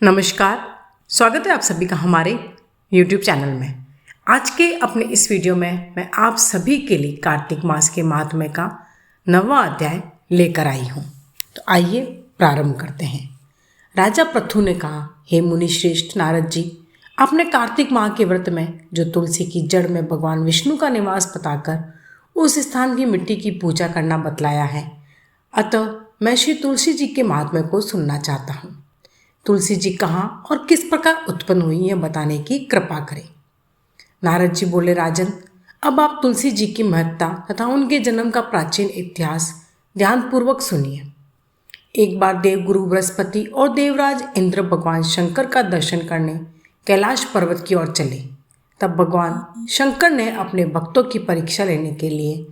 नमस्कार, स्वागत है आप सभी का हमारे YouTube चैनल में। आज के अपने इस वीडियो में मैं आप सभी के लिए कार्तिक मास के महात्म्य का 9वां अध्याय लेकर आई हूँ। तो आइए प्रारंभ करते हैं। राजा पृथु ने कहा, हे मुनि श्रेष्ठ नारद जी, आपने कार्तिक माह के व्रत में जो तुलसी की जड़ में भगवान विष्णु का निवास बताकर उस स्थान की मिट्टी की पूजा करना बतलाया है। अतः मैं श्री तुलसी जी के महात्म्य को सुनना चाहता हूँ। तुलसी जी कहाँ और किस प्रकार उत्पन्न हुई यह बताने की कृपा करें। नारद जी बोले, राजन, अब आप तुलसी जी की महत्ता तथा उनके जन्म का प्राचीन इतिहास ध्यानपूर्वक सुनिए। एक बार देवगुरु बृहस्पति और देवराज इंद्र भगवान शंकर का दर्शन करने कैलाश पर्वत की ओर चले। तब भगवान शंकर ने अपने भक्तों की परीक्षा लेने के लिए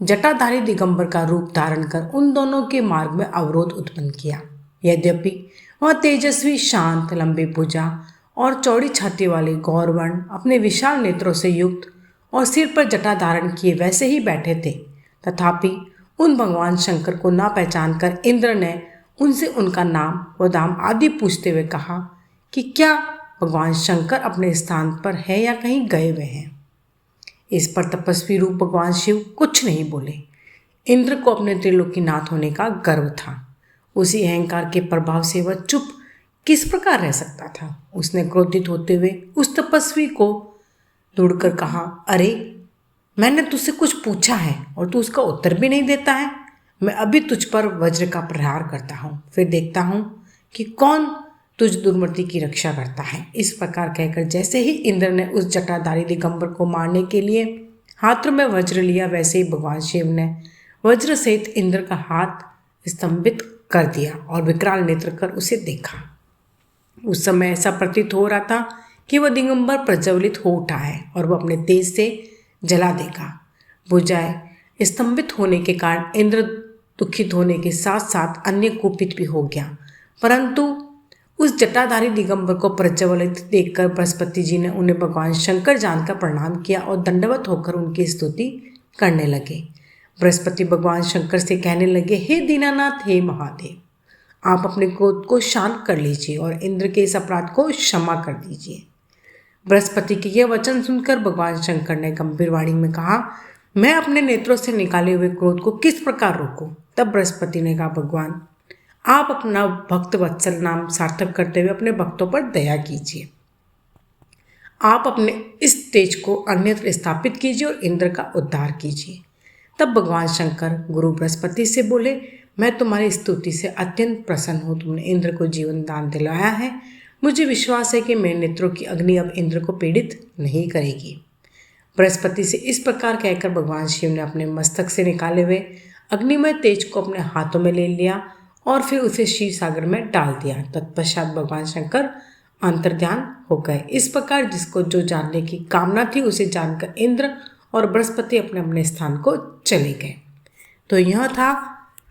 जटाधारी दिगंबर का रूप धारण कर उन दोनों के मार्ग में अवरोध उत्पन्न किया। यद्यपि वह तेजस्वी, शांत, लंबी भुजा और चौड़ी छाती वाले गौरवर्ण अपने विशाल नेत्रों से युक्त और सिर पर जटा धारण किए वैसे ही बैठे थे, तथापि उन भगवान शंकर को ना पहचान कर इंद्र ने उनसे उनका नाम व दाम आदि पूछते हुए कहा कि क्या भगवान शंकर अपने स्थान पर है या कहीं गए हुए हैं। इस पर तपस्वी रूप भगवान शिव कुछ नहीं बोले। इंद्र को अपने त्रिलोकीनाथ होने का गर्व था। उसी अहंकार के प्रभाव से वह चुप किस प्रकार रह सकता था। उसने क्रोधित होते हुए उस तपस्वी को ढूंढकर कहा, अरे, मैंने तुझसे कुछ पूछा है और तू उसका उत्तर भी नहीं देता है। मैं अभी तुझ पर वज्र का प्रहार करता हूँ, फिर देखता हूँ कि कौन तुझ दुर्मति की रक्षा करता है। इस प्रकार कहकर जैसे ही इंद्र ने उस जटाधारी दिगंबर को मारने के लिए हाथ में वज्र लिया, वैसे ही भगवान शिव ने वज्र सहित इंद्र का हाथ स्तंभित कर दिया और विकराल नेत्र कर उसे देखा। उस समय ऐसा प्रतीत हो रहा था कि वह दिगंबर प्रज्वलित हो उठा है और वह अपने तेज से जला देगा। भुजाएं स्तंभित होने के कारण इंद्र दुखित होने के साथ साथ अन्य कुपित भी हो गया, परंतु उस जटाधारी दिगंबर को प्रज्वलित देखकर बृहस्पति जी ने उन्हें भगवान शंकर जानकर प्रणाम किया और दंडवत होकर उनकी स्तुति करने लगे। बृहस्पति भगवान शंकर से कहने लगे, हे दीनानाथ, हे महादेव, आप अपने क्रोध को शांत कर लीजिए और इंद्र के इस अपराध को क्षमा कर दीजिए। बृहस्पति के यह वचन सुनकर भगवान शंकर ने गंभीर वाणी में कहा, मैं अपने नेत्रों से निकाले हुए क्रोध को किस प्रकार रोकूं। तब बृहस्पति ने कहा, भगवान, आप अपना भक्त वत्सल नाम सार्थक करते हुए अपने भक्तों पर दया कीजिए। आप अपने इस तेज को अन्यत्र स्थापित कीजिए और इंद्र का उद्धार कीजिए। तब भगवान शंकर गुरु बृहस्पति से बोले, मैं तुम्हारी स्तुति से अत्यंत प्रसन्न हूँ। तुमने इंद्र को जीवन दान दिलाया है। मुझे विश्वास है कि मेरे नेत्रों की अग्नि अब इंद्र को पीड़ित नहीं करेगी। बृहस्पति से इस प्रकार कहकर भगवान शिव ने अपने मस्तक से निकाले हुए अग्निमय तेज को अपने हाथों में ले लिया और फिर उसे क्षीर सागर में डाल दिया। तत्पश्चात भगवान शंकर अंतर्ध्यान हो गए। इस प्रकार जिसको जो जानने की कामना थी उसे जानकर इंद्र और बृहस्पति अपने अपने स्थान को चले गए। तो यह था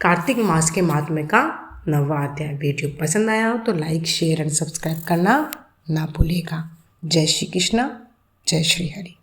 कार्तिक मास के महात्म्य का 9वां अध्याय। वीडियो पसंद आया हो तो लाइक, शेयर एंड सब्सक्राइब करना ना भूलिएगा। जय श्री कृष्ण, जय श्री हरि।